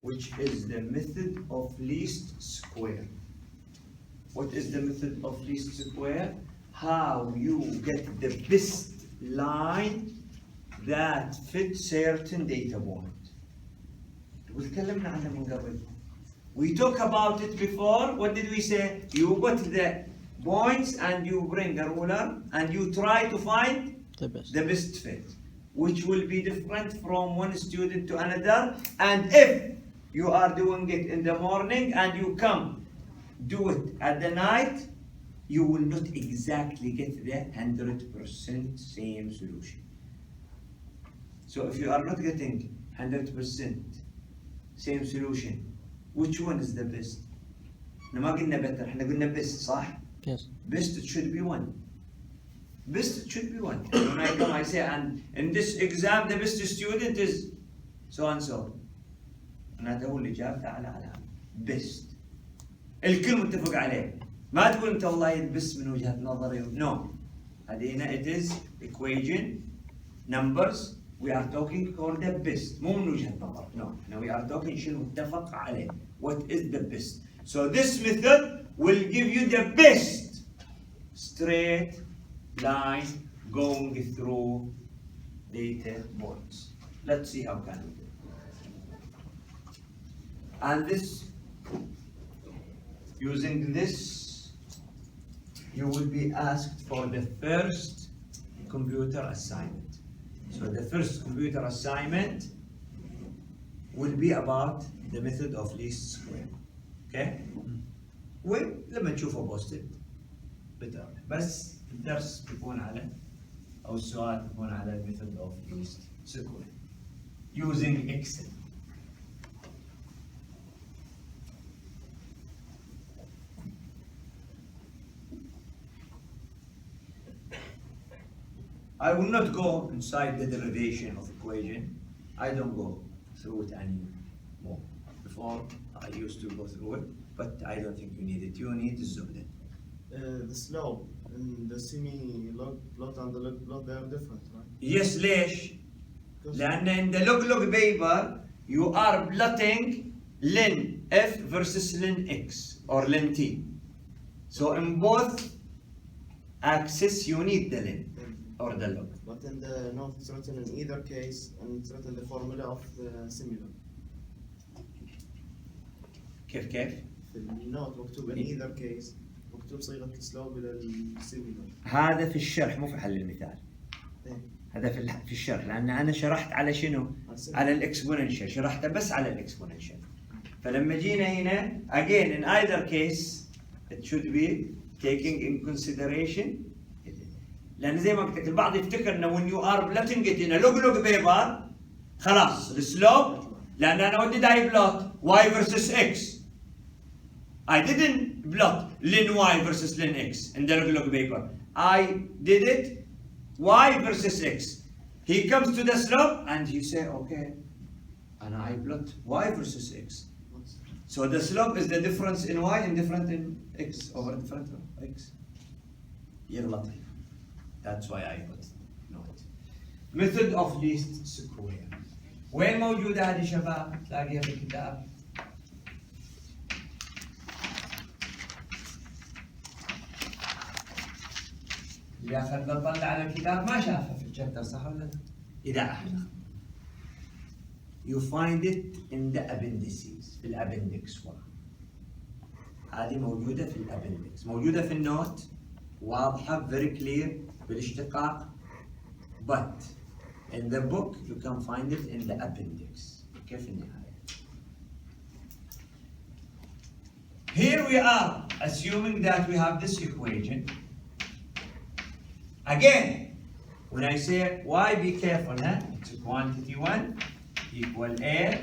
which is the method of least square. What is the method of least square? How you get the best line that fits certain data point. وتكلمنا عنها من قبل. We talked about it before. What did we say? You put the points and you bring a ruler and you try to find the best fit, which will be different from one student to another. And if you are doing it in the morning and you come do it at the night, you will not exactly get the 100% same solution. So if you are not getting 100% same solution, which one is the best? احنا ما قلنا better, احنا قلنا best, صح? Yes. Best it should be one. Best it should be one. When I come I say, and in this exam the best student is so and so. أنا أقول الإجابة على best. الكل متفق عليه. ما تقول أنت والله best من وجهة نظري. No. هذه it is equation, numbers. We are talking for the best. مو من وجهة نظر. No. Now we are talking شنو متفق عليه. What is the best? So this method will give you the best straight line going through data points. Let's see how can we do it. And this, using this, you will be asked for the first computer assignment. So the first computer assignment will be about the method of least square. Okay? ولما نشوفه بوستد بتعرف. بس الدرس بيكون على أو السؤال بيكون على method of least square using Excel. I will not go inside the derivation of equation. I don't go through it anymore. Before I used to go through it, but I don't think you need it. You need the The slope and the semi-log plot and the log plot, they are different, right? Yes, ليش؟ لأن in the log paper you are plotting ln f versus ln x or ln t. So in both axes you need the ln or the log. But in the note it's written in either case and it's written the formula of the semi-log. كيف كيف؟ في النوت مكتوب in either case مكتوب صيغة السلوب إلى السيمي-log. هذا في الشرح مو في حل المثال. هذا في الشرح لأن أنا شرحت على شنو؟ على الإكسبوننشال، شرحته بس على الإكسبوننشال. فلما جينا هنا again in either case it should be taking in consideration. لأن زي ما قلت لك البعض يفتكر إنه when you are plotting it in a log paper خلاص السلوب لأن أنا what did I plot? Y versus X. I didn't plot ln Y versus ln X in the log paper. I did it Y versus X. He comes to the slope and he say, okay, and I plot Y versus X. So the slope is the difference in Y and different in X over different in X. يغلط. That's why I put note. Method of least square. وين موجودة هذه شباب؟ تلاقيها في الكتاب. اللي أخذ بطلع على الكتاب ما شافها في الشابتر صح ولا لا؟ إذا أحلى. You find it in the appendices في الابندكس 1. هذه موجودة في الابندكس، موجودة في النوت واضحة very clear بالاشتقاق. But in the book you can find it in the appendix. كيف النهاية؟ Here we are assuming that we have this equation. Again, when I say y, be careful, huh? It's quantity 1 equal a,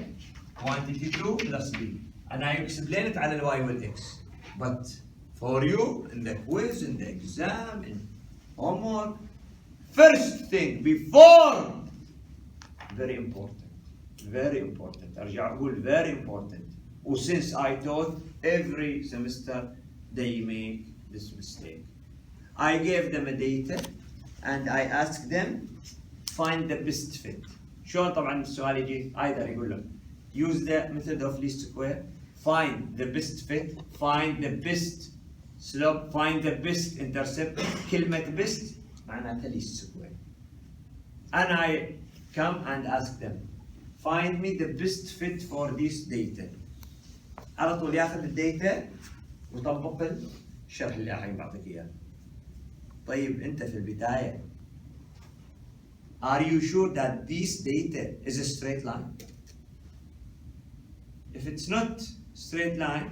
quantity 2 plus b. And I explain it على y with x. But for you, in the quiz, in the exam, in homework, first thing before, very important, أرجع أقول very important. Since I taught every semester, they make this mistake. I gave them a data and I asked them find the best fit. شلون طبعا السؤال يجي either يقول لك use the method of least square, find the best fit, find the best slope, find the best intercept. كلمة best معناتها least square. And I come and ask them, find me the best fit for this data. على طول ياخذ الداتا ويطبق الشرح اللي الحين بعطيك اياه. طيب انت في البداية are you sure that this data is a straight line? If it's not straight line,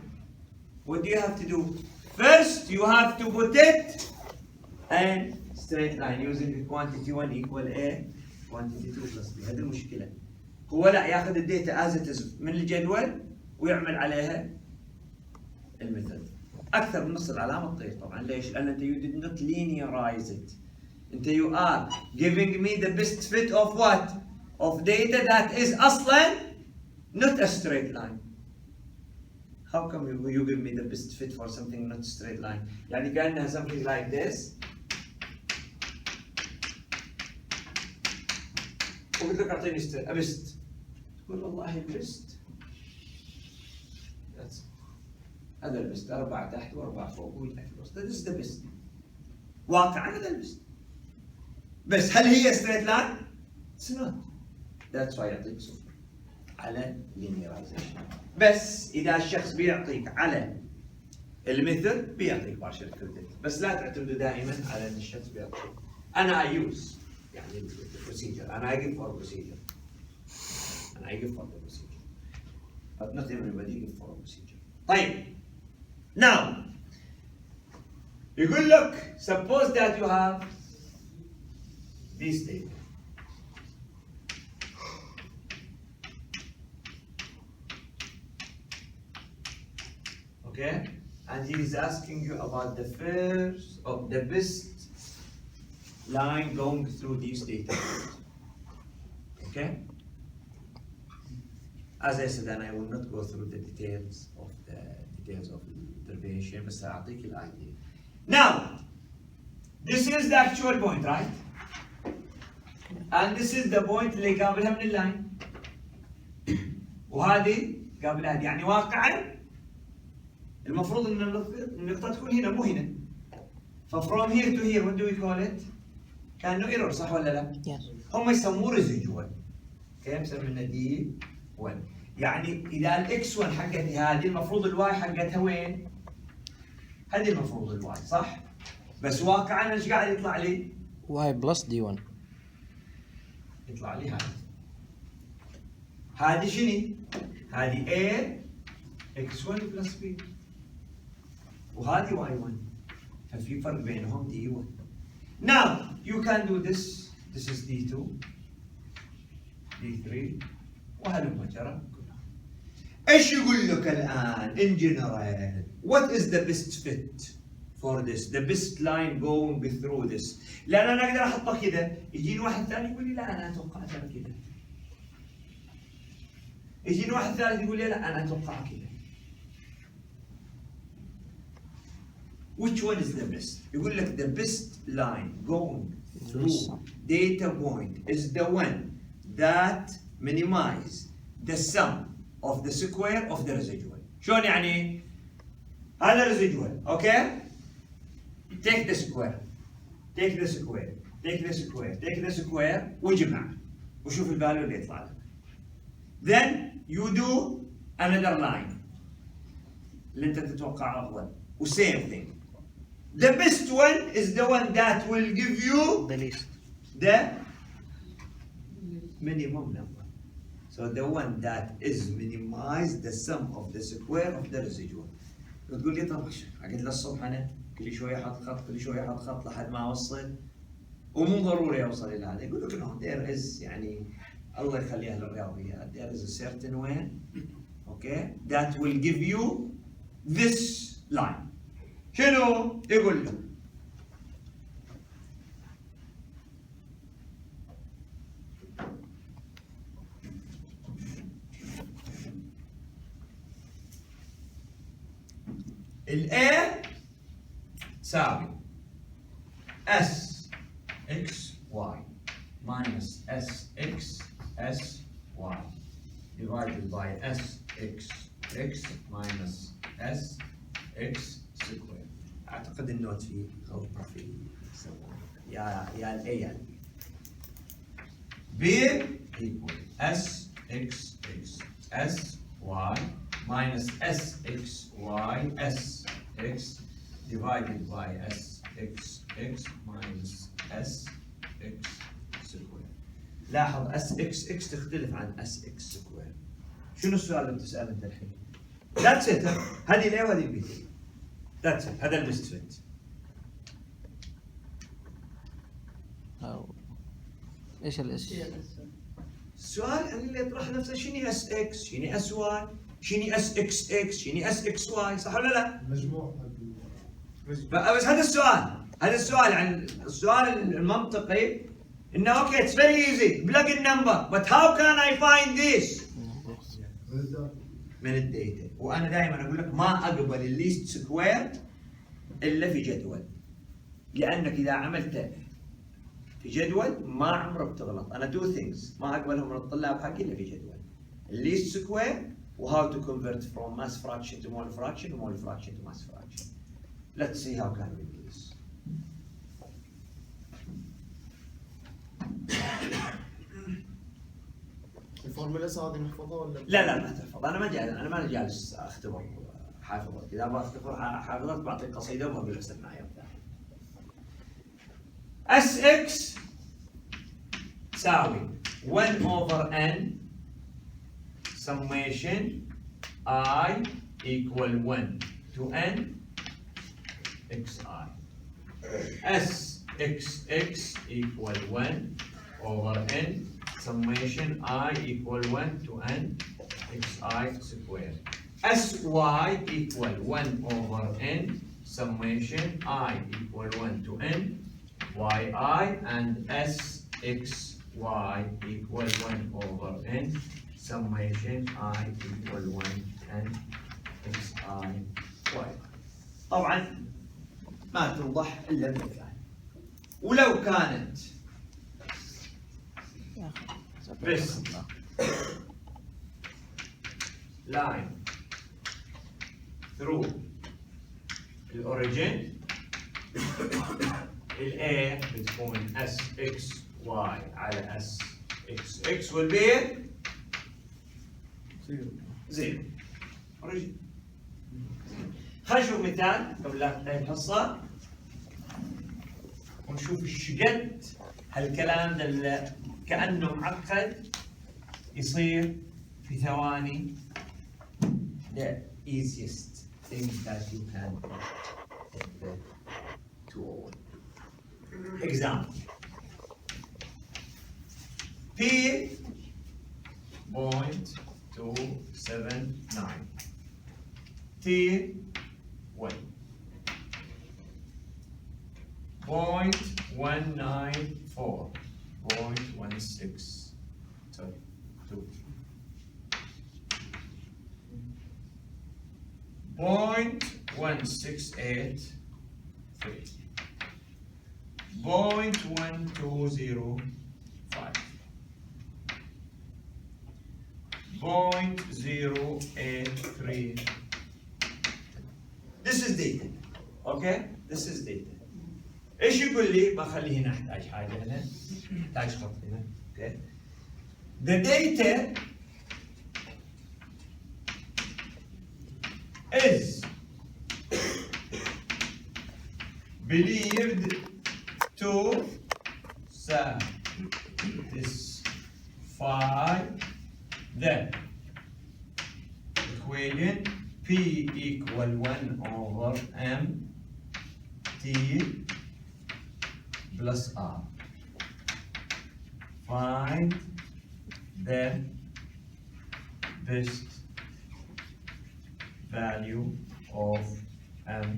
what do you have to do? First, you have to put it in straight line using the quantity 1 equal A, quantity 2 plus B. هذه المشكلة. هو لا ياخذ الداتا as it is من الجدول ويعمل عليها المثل. أكثر من نص العلامة تطير طبعا. ليش؟ لأن أنت you did not linearize it. أنت you are giving me the best fit of what? Of data that is أصلا not a straight line. How come you give me the best fit for something not straight line? يعني كأنها something like this. وقلت لك أعطيني best. تقول والله البست. هذا البست 4 تحت و4 فوق ويلعب في الوسط. This is the best. واقعا هذا البست. بس هل هي straight line؟ It's not. That's why يعطيك صفر على linearization. بس إذا الشخص بيعطيك على المثل بيعطيك partial credit. بس لا تعتمدوا دائما على أن الشخص بيعطيك. أنا use يعني procedure. أنا give for procedure. أنا give for the procedure. But not everybody give for a procedure. طيب. Now يقول لك suppose that you have this data. Okay, and he is asking you about the first of the best line going through these data. Okay, as I said, and I will not go through the details of the derivation, بس أعطيك الidea. Now, this is the actual point, right? And this is the point اللي قابلها من اللاين. وهذه قابلها هذه، يعني واقعا المفروض ان النقطة تكون هنا مو هنا. ففروم هير تو هير what do we call it؟ كأنه ايرور صح ولا لا؟ Yes. هم يسموه ريزيدوال. كيف مسمينه دي 1. يعني إذا الإكس 1 حقتي هذه المفروض الواي حقتها وين؟ هذه المفروض الواي صح؟ بس واقعا ايش قاعد يطلع لي؟ Y plus D1. يطلع لي هذه شنو؟ هذه A x1 plus B وهذه y1 ففي فرق بينهم D1. Now you can do this. This is D2 D3 وهلم جرى. ايش يقول لك الآن in general what is the best fit for this, the best line going through this. لأن أنا أقدر أحطه كذا يجيني واحد ثاني يقول لي لا أنا أتوقع كذا. يجيني واحد ثالث يقول لي لا أنا أتوقع كذا. Which one is the best؟ يقول لك the best line going through data point is the one that minimize the sum of the square of the residual. شلون يعني؟ هذا residual، okay؟ Take the square. Take the square. Take the square. Take the square وجمع وشوف الفاليو اللي يطلع لك. Then you do another line اللي أنت تتوقع أفضل. و same thing. The best one is the one that will give you The least. the minimum number. So the one that is minimize the sum of the square of the residual. وتقول لي طب قعدت للصبح أنا كل شوية حط خط كل شوية حط خط لحد ما أوصل ومو ضروري أوصل إلى هذا. يقول لك no there is يعني الله يخليها للرياضيات there is a certain way okay that will give you this line. شنو؟ يقول له ال A تساوي S X Y minus S X S Y divided by SXX minus SX square. أعتقد النوت فيه غلطة في يا ال A يا ال B. B equal SXX SY minus SXY SX divided by SXX minus SX square. لاحظ SXX تختلف عن SX square. شنو السؤال اللي بتسأله أنت الحين؟ That's it. هذه ال A وهذه ال B. That's it. هذا البيست فيت. ايش الاس؟ السؤال اللي يطرح نفسه شنو اس اكس؟ شنو اس واي؟ شنو اس اكس اكس؟ شنو اس اكس واي؟ صح ولا لا؟ مجموع بس هذا السؤال، هذا السؤال يعني السؤال المنطقي انه اوكي اتس فيري ايزي بلاج النمبر but how can I find this؟ من الداتا. وانا دائما اقول لك ما اقبل الليست سكوير الا في جدول، لانك اذا عملته في جدول ما عمرك بتغلط. انا تو ثينجز ما اقبلهم من الطلاب حقي الا في جدول: الليست سكوير وهاو تو كونفرت فروم ماس فراكشن تو مول فراكشن ومول فراكشن تو ماس فراكشن. Let's see how can we do this. الفورمولاز هذه نحفظها ولا؟ لا ما تحفظ. انا ما جالس اختبر حافظك. اذا ابغى اختبر حافظك بعطيك قصيده وما اقول لك سد معي وبتاع. اس اكس تساوي 1 over n summation I equal 1 to n xi. SXX equal 1 over n summation I equal 1 to n xi square. SY equal 1 over n summation I equal 1 to n yi, and SXY equal 1 over n summation I equal 1 n xi y. طبعا ما توضح الا بمثال. ولو كانت بس line through الأوريجين ال A بتكون SXY على SXX وال B زيرو. أوريجين. خلينا نشوف مثال قبل لا تنتهي الحصة ونشوف ايش قد هالكلام ده كأنه معقد يصير في ثواني. The easiest thing that you can to all. Example. P point 279. T 1. 0.194. 0.16. Sorry, 2. 0.1683. 0.1205. 0.083. This is data. Okay? This is data. ايش يقول لي؟ بخلي هنا احتاج حاجه هنا. احتاج خط هنا. Okay? The data is believed to satisfy the equation P equal 1 over M T plus R. Find the best value of M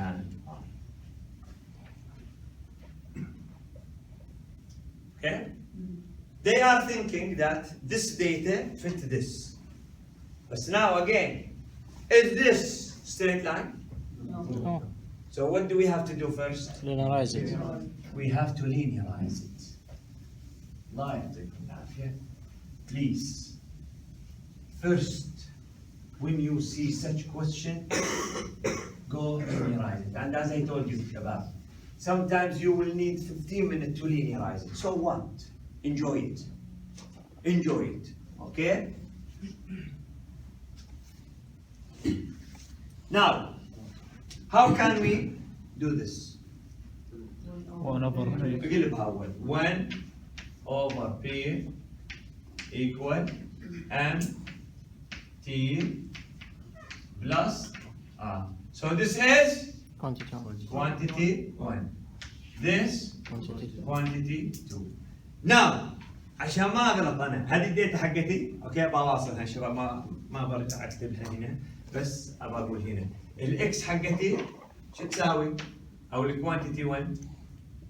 and R. Okay? They are thinking that this data fit this. But now again, is this straight line? No. So what do we have to do first? Linearize it. We have to linearize it. الله يعطيكم العافية. Please first, when you see such question, go linearize it. And as I told you, Shabab, sometimes you will need 15 minutes to linearize it. So what? Enjoy it. Enjoy it. Okay? Now, how can we do this? 1 over 3. اقلبها أول. 1 over P equal M T plus R. So this is Quantity 1. quantity 1. This Quantity 2. quantity 2. Now, عشان ما اغلط انا، هذه الداتا حقتي، اوكي بواصلها يا شباب، ما برجع اكتبها هنا، بس ابى اقول هنا، الاكس حقتي شو تساوي؟ او الكوانتيتي 1،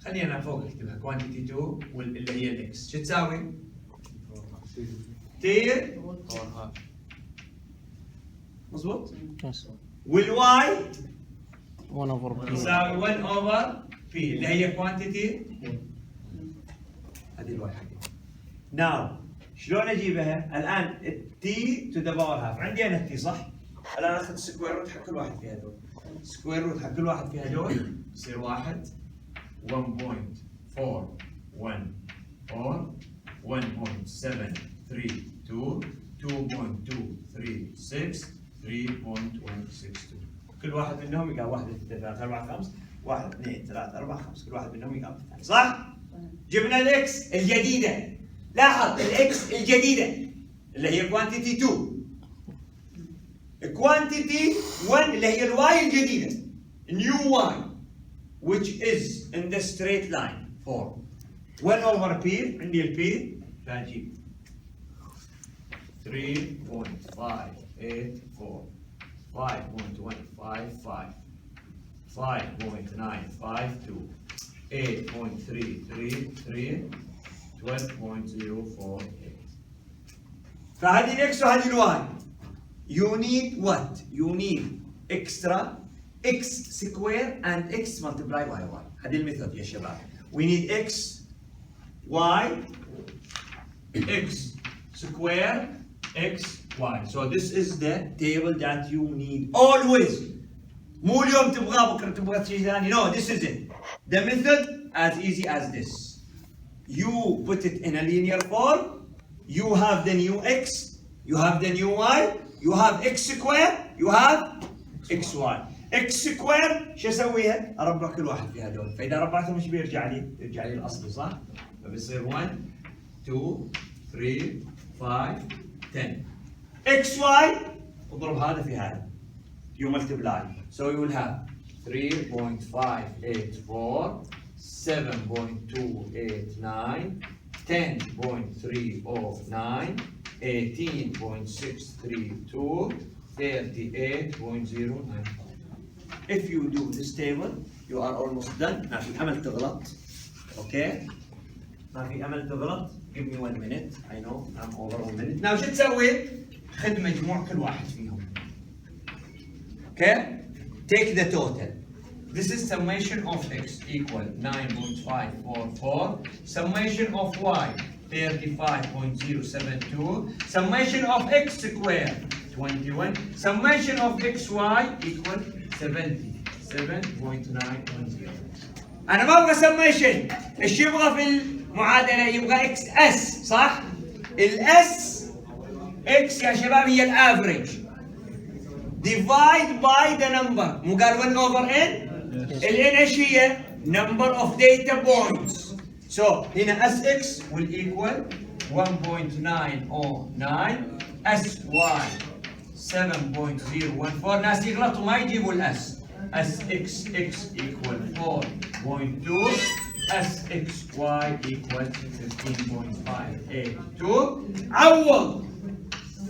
خلينا فوق اكتبها كوانتيتي 2 اللي هي الاكس، شو تساوي؟ تي مضبوط؟ Yes. والواي 1 over P. يساوي 1 اوفر بي اللي هي كوانتيتي، هذه الواي حقتي. ناو شلون اجيبها؟ الان تي تو ذا باور هاف، عندي انا تي صح؟ الان اخذ سكوير روت حق كل واحد في هذول، سكوير روت حق كل واحد في هذول يصير 1 1.414 1.732 2.236 3.162. كل واحد منهم يقال 1 2 3 4 5 1 2 3 4 5، كل واحد منهم يقال بالثاني، صح؟ جبنا الاكس الجديده، لاحظ الاكس الجديده اللي هي كوانتيتي 2، كوانتيتي 1 اللي هي الواي الجديده، نيو واي which is in the straight line 4 1 over p، عندي البي فاجيب 3.584 5.155 5.952 8.333 12.048. فهذه الاكس وهذه الواي. You need what? You need extra x square and x multiply y. هذه الميثود يا شباب. We need x, y, x square, x, y. So this is the table that you need always. مو اليوم تبغاه بكره تبغى شيء ثاني. No, this is it. The method as easy as this. You put it in a linear form. You have the new x. You have the new y. You have x square. You have xy. x square شو اسويها؟ اربع كل واحد في هذول، فاذا ربعتهم ايش بيرجع لي؟ يرجع لي الاصلي صح؟ فبيصير 1 2 3 5 10. xy اضرب هذا في هذا. You multiply. So you will have 3.584 7.289 10.309 18.632 38.09. If you do this table, you are almost done. ما في أمل تغلط. Okay? ما في أمل تغلط. Give me 1 minute. I know I'm over 1 minute. Now شو تسوي؟ خذ مجموع كل واحد فيهم. Okay? Take the total. This is summation of x equal 9.544. Summation of y 35.072. Summation of x square 21. Summation of xy equal 77.910. أنا ما أبغى summation. إيش يبغى في المعادلة؟ يبغى x s صح؟ الاس x يا شباب هي الافريج. Divide by the number. مو قال 1 over n؟ ال n ايش هي؟ Number of data points. So هنا sx will equal 1.909 sy 7.014. ناس يغلطوا ما يجيبوا الاس. sxx equal 4.2 sxy equal 15.582. عوض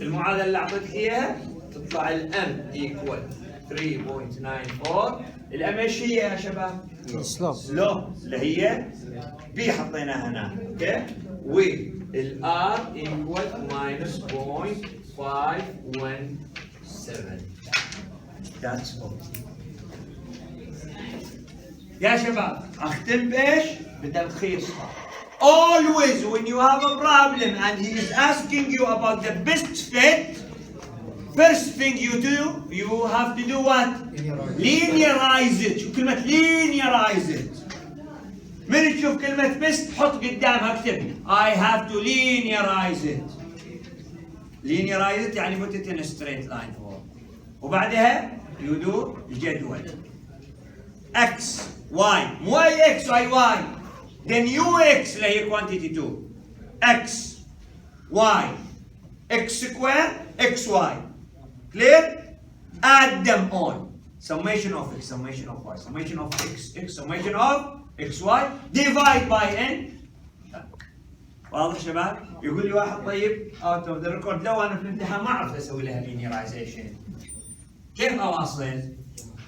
المعادلة اللي أعطيتك إياها تطلع الام equal 3.94. الام ايش هي يا شباب؟ سلوب اللي هي بي حطيناها هنا، اوكي؟ والار equal -0.517. That's all. يا شباب اختم بايش؟ بتلخيص. Always when you have a problem and he is asking you about the best fit, First thing you do, you have to do what? Linearize it. شوف كلمة linearize it. من تشوف كلمة best حط قدامها اكتب I have to linearize it. Linearize it يعني put it in a straight line form. وبعدها you do الجدول. X, Y, مو أي X Y Y. Then UX اللي هي quantity 2. X, Y, X square, XY. Clear? Add them all. Summation of X, summation of Y, summation of X, summation of XY. Divide by N. واضح شباب؟ يقول لي واحد طيب out of the record لو أنا في الامتحان ما أعرف أسوي لها linearization. كيف أواصل؟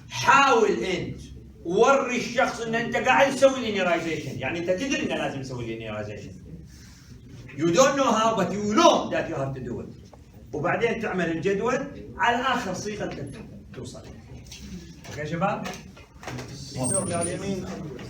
حاول أنت وري الشخص ان انت قاعد تسوي linearization، يعني انت تدري انه لازم تسوي linearization. You don't know how but you know that you have to do it. وبعدين تعمل الجدول على اخر صيغه توصل. اوكي شباب؟ على اليمين